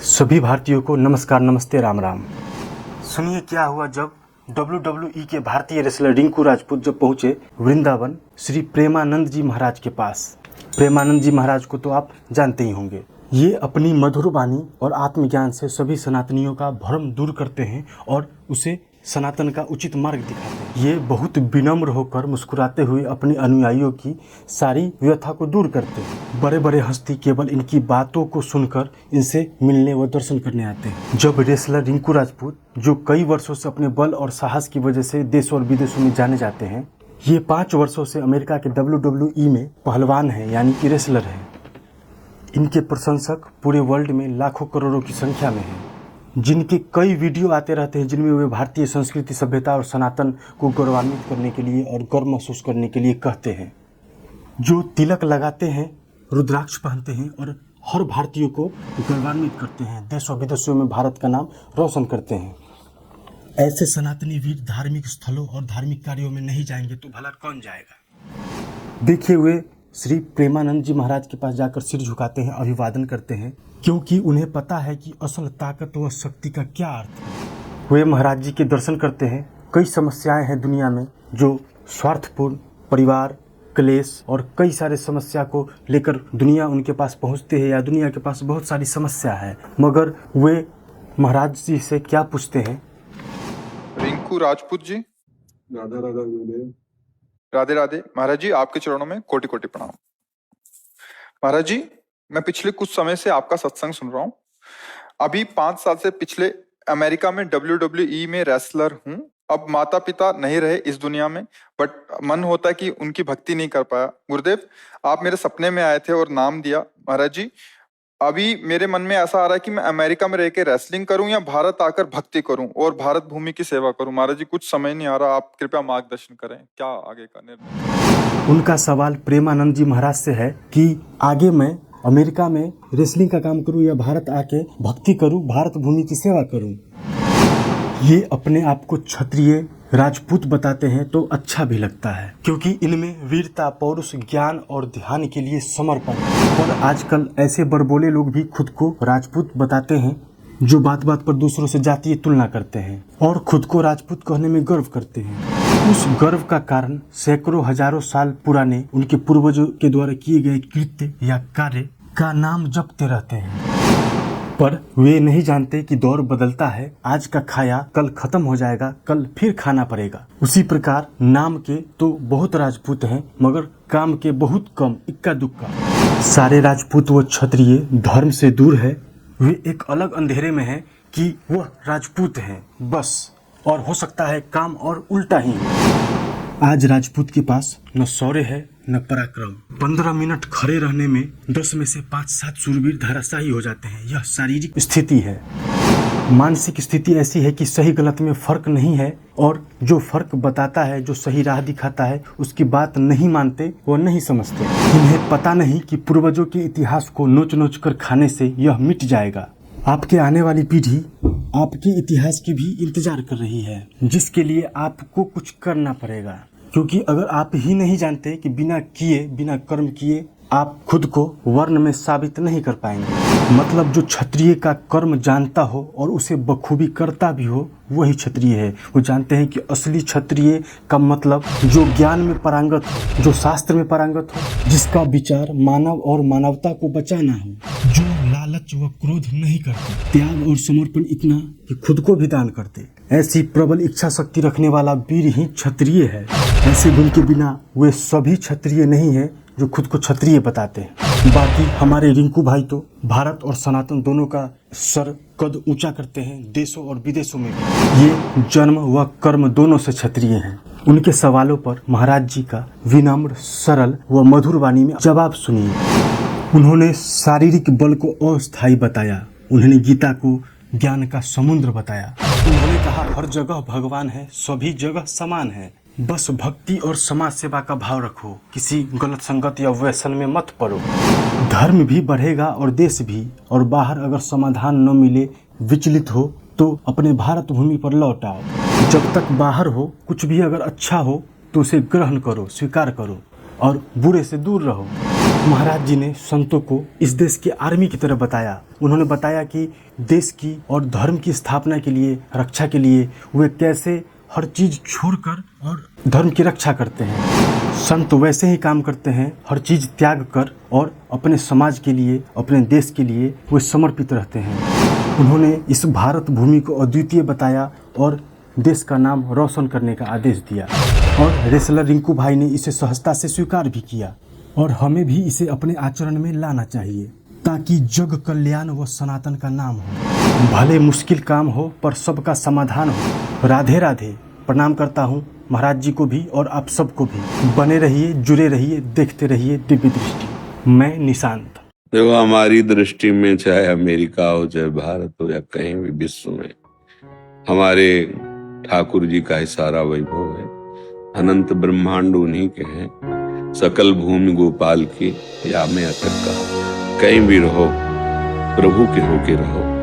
सभी भारतीयों को नमस्कार, नमस्ते, राम राम। सुनिए क्या हुआ जब WWE के भारतीय रेसलर रिंकू राजपूत जब पहुंचे वृंदावन श्री प्रेमानंद जी महाराज के पास। प्रेमानंद जी महाराज को तो आप जानते ही होंगे। ये अपनी मधुर वाणी और आत्मज्ञान से सभी सनातनियों का भ्रम दूर करते हैं और उसे सनातन का उचित मार्ग दिखाते हैं। ये बहुत विनम्र होकर मुस्कुराते हुए अपने अनुयायियों की सारी व्यथा को दूर करते हैं। बड़े बड़े हस्ती केवल इनकी बातों को सुनकर इनसे मिलने व दर्शन करने आते हैं। जब रेसलर रिंकू राजपूत, जो कई वर्षों से अपने बल और साहस की वजह से देशों और विदेशों में जाने जाते हैं, ये 5 वर्षों से अमेरिका के WWE में पहलवान हैं, यानी कि रेसलर हैं। इनके प्रशंसक पूरे वर्ल्ड में लाखों करोड़ों की संख्या में हैं, जिनके कई वीडियो आते रहते हैं जिनमें वे भारतीय संस्कृति, सभ्यता और सनातन को गौरवान्वित करने के लिए और गर्व महसूस करने के लिए कहते हैं। जो तिलक लगाते हैं, रुद्राक्ष पहनते हैं और हर भारतीय को गौरवान्वित करते हैं, देशों विदेशों में भारत का नाम रोशन करते हैं। ऐसे सनातनी वीर धार्मिक स्थलों और धार्मिक कार्यों में नहीं जाएंगे तो भला कौन जाएगा। देखिए, वे श्री प्रेमानंद जी महाराज के पास जाकर सिर झुकाते हैं, अभिवादन करते हैं, क्योंकि उन्हें पता है कि असल ताकत व शक्ति का क्या अर्थ है। वे महाराज जी के दर्शन करते हैं। कई समस्याएं हैं दुनिया में जो स्वार्थपूर्ण, परिवार, क्लेश और कई सारे समस्या को लेकर दुनिया उनके पास पहुंचते हैं, या दुनिया के पास बहुत सारी समस्या है, मगर वे महाराज जी से क्या पूछते हैं। रिंकू राजपूत जी, राधा राधा गुरुदेव। राधे राधे। महाराज जी, आपके चरणों में कोटि कोटि प्रणाम। महाराज जी, मैं पिछले कुछ समय से आपका सत्संग सुन रहा हूँ। अभी 5 साल से पिछले अमेरिका में WWE में रेसलर हूँ। अब माता पिता नहीं रहे इस दुनिया में, बट मन होता है कि उनकी भक्ति नहीं कर पाया। गुरुदेव, आप मेरे सपने में आए थे और नाम दिया। महाराज जी, अभी मेरे मन में ऐसा आ रहा है कि मैं अमेरिका में रह के रेसलिंग करूं या भारत आकर भक्ति करूं और भारत भूमि की सेवा करूं। महाराज जी, कुछ समझ नहीं आ रहा, आप कृपया मार्गदर्शन करें, क्या आगे का निर्णय। उनका सवाल प्रेमानंद जी महाराज से है कि आगे मैं अमेरिका में रेसलिंग का काम करूं या भारत आके भक्ति करूं, भारत भूमि की सेवा करूं। ये अपने आप को क्षत्रिय, राजपूत बताते हैं तो अच्छा भी लगता है, क्योंकि इनमें वीरता, पौरुष, ज्ञान और ध्यान के लिए समर्पण है। और आजकल ऐसे बड़बोले लोग भी खुद को राजपूत बताते हैं, जो बात बात पर दूसरों से जातीय तुलना करते हैं और खुद को राजपूत कहने में गर्व करते हैं। उस गर्व का कारण सैकड़ों हजारों साल पुराने उनके पूर्वजों के द्वारा किए गए कृत्य या कार्य का नाम जपते रहते हैं। पर वे नहीं जानते कि दौर बदलता है। आज का खाया कल खत्म हो जाएगा, कल फिर खाना पड़ेगा। उसी प्रकार नाम के तो बहुत राजपूत हैं, मगर काम के बहुत कम, इक्का दुक्का। सारे राजपूत व क्षत्रिय धर्म से दूर है। वे एक अलग अंधेरे में है कि वह राजपूत हैं बस, और हो सकता है काम और उल्टा ही हो। आज राजपूत के पास न शौर्य है न पराक्रम। 15 मिनट खड़े रहने में 10 में से 5-7 शूरवीर धराशायी हो जाते हैं। यह शारीरिक स्थिति है। मानसिक स्थिति ऐसी है कि सही गलत में फर्क नहीं है, और जो फर्क बताता है, जो सही राह दिखाता है, उसकी बात नहीं मानते व नहीं समझते। इन्हें पता नहीं कि पूर्वजों के इतिहास को नोच नोच कर खाने से यह मिट जाएगा। आपके आने वाली पीढ़ी आपके इतिहास की भी इंतजार कर रही है, जिसके लिए आपको कुछ करना पड़ेगा। क्योंकि अगर आप ही नहीं जानते कि बिना किए, बिना कर्म किए आप खुद को वर्ण में साबित नहीं कर पाएंगे। मतलब जो क्षत्रिय का कर्म जानता हो और उसे बखूबी करता भी हो, वही क्षत्रिय है। वो जानते हैं कि असली क्षत्रिय का मतलब जो ज्ञान में पारंगत हो, जो शास्त्र में पारंगत हो, जिसका विचार मानव और मानवता को बचाना हो, जो लालच व क्रोध नहीं करते, त्याग और समर्पण इतना कि खुद को भी दान करते। ऐसी प्रबल इच्छा शक्ति रखने वाला वीर ही क्षत्रिय है। ऐसे गुण के बिना वे सभी क्षत्रिय नहीं है जो खुद को क्षत्रिय बताते हैं। बाकी हमारे रिंकू भाई तो भारत और सनातन दोनों का सर कद ऊंचा करते हैं, देशों और विदेशों में भी। ये जन्म व कर्म दोनों से क्षत्रिय हैं। उनके सवालों पर महाराज जी का विनम्र, सरल व मधुर वाणी में जवाब सुनिए। उन्होंने शारीरिक बल को अस्थायी बताया, उन्होंने गीता को ज्ञान का समुद्र बताया। उन्होंने कहा हर जगह भगवान है, सभी जगह समान है, बस भक्ति और समाज सेवा का भाव रखो, किसी गलत संगत या व्यसन में मत पड़ो। धर्म भी बढ़ेगा और देश भी। और बाहर अगर समाधान न मिले, विचलित हो, तो अपने भारत भूमि पर लौट आओ। जब तक बाहर हो, कुछ भी अगर अच्छा हो तो उसे ग्रहण करो, स्वीकार करो और बुरे से दूर रहो। महाराज जी ने संतों को इस देश की आर्मी की तरह बताया। उन्होंने बताया कि देश की और धर्म की स्थापना के लिए, रक्षा के लिए वे कैसे हर चीज छोड़कर और धर्म की रक्षा करते हैं। संत वैसे ही काम करते हैं, हर चीज त्याग कर और अपने समाज के लिए, अपने देश के लिए वे समर्पित रहते हैं। उन्होंने इस भारत भूमि को अद्वितीय बताया और देश का नाम रोशन करने का आदेश दिया और रेसलर रिंकू भाई ने इसे सहजता से स्वीकार भी किया और हमें भी इसे अपने आचरण में लाना चाहिए ताकि जग कल्याण व सनातन का नाम हो। भले मुश्किल काम हो पर सबका समाधान हो। राधे राधे। प्रणाम करता हूँ महाराज जी को भी और आप सबको भी। बने रहिए, जुड़े रहिए, देखते रहिए दिव्य दृष्टि। मैं निशांत। देखो, हमारी दृष्टि में चाहे अमेरिका हो, चाहे भारत हो, या कहीं भी विश्व में, हमारे ठाकुर जी का ही सारा वैभव है। अनंत ब्रह्मांड उन्हीं के हैं। सकल भूमि गोपाल की या में अटक कहा। कहीं भी रहो, प्रभु के होके रहो।